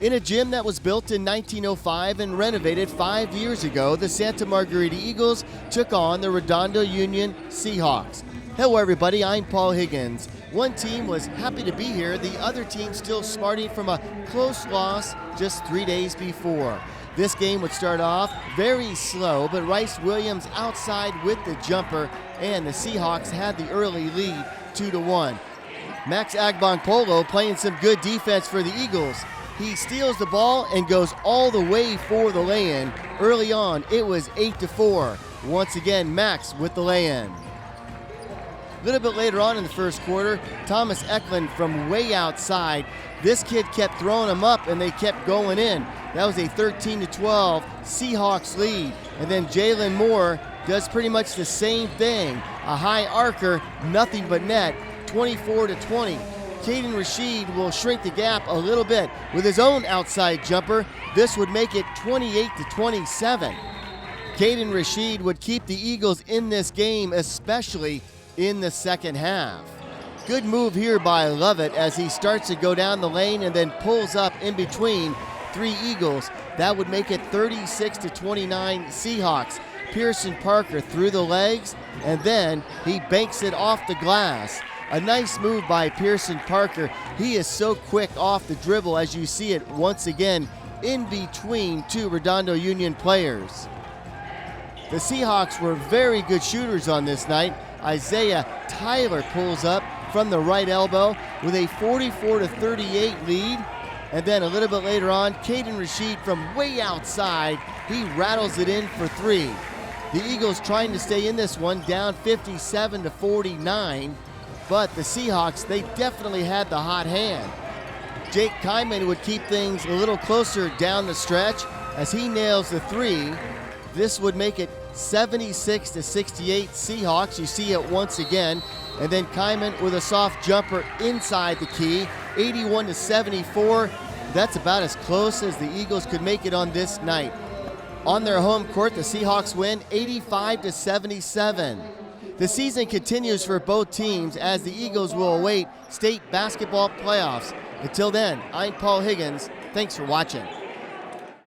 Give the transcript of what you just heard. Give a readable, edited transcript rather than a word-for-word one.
In a gym that was built in 1905 and renovated 5 years ago, the Santa Margarita Eagles took on the Redondo Union Seahawks. Hello everybody, I'm Paul Higgins. One team was happy to be here, the other team still smarting from a close loss just 3 days before. This game would start off very slow, but Rice Williams outside with the jumper, and the Seahawks had the early lead 2-1. Max Agbonkpolo playing some good defense for the Eagles. He steals the ball and goes all the way for the lay-in. Early on, it was 8-4. Once again, Max with the lay-in. A little bit later on in the first quarter, Thomas Eklund from way outside. This kid kept throwing them up and they kept going in. That was a 13-12 Seahawks lead. And then Jalen Moore does pretty much the same thing. A high arcer, nothing but net, 24-20. Caden Rashid will shrink the gap a little bit with his own outside jumper. This would make it 28-27. Caden Rashid would keep the Eagles in this game, especially in the second half. Good move here by Lovett as he starts to go down the lane and then pulls up in between three Eagles. That would make it 36-29 Seahawks. Pearson Parker through the legs, and then he banks it off the glass. A nice move by Pearson Parker. He is so quick off the dribble as you see it once again in between two Redondo Union players. The Seahawks were very good shooters on this night. Isaiah Tyler pulls up from the right elbow with a 44-38 lead. And then a little bit later on, Caden Rashid from way outside, he rattles it in for three. The Eagles trying to stay in this one, down 57-49. But the Seahawks, they definitely had the hot hand. Jake Kyman would keep things a little closer down the stretch as he nails the three. This would make it 76-68 Seahawks. You see it once again. And then Kyman with a soft jumper inside the key, 81-74. That's about as close as the Eagles could make it on this night. On their home court, the Seahawks win 85-77. The season continues for both teams as the Eagles will await state basketball playoffs. Until then, I'm Paul Higgins. Thanks for watching.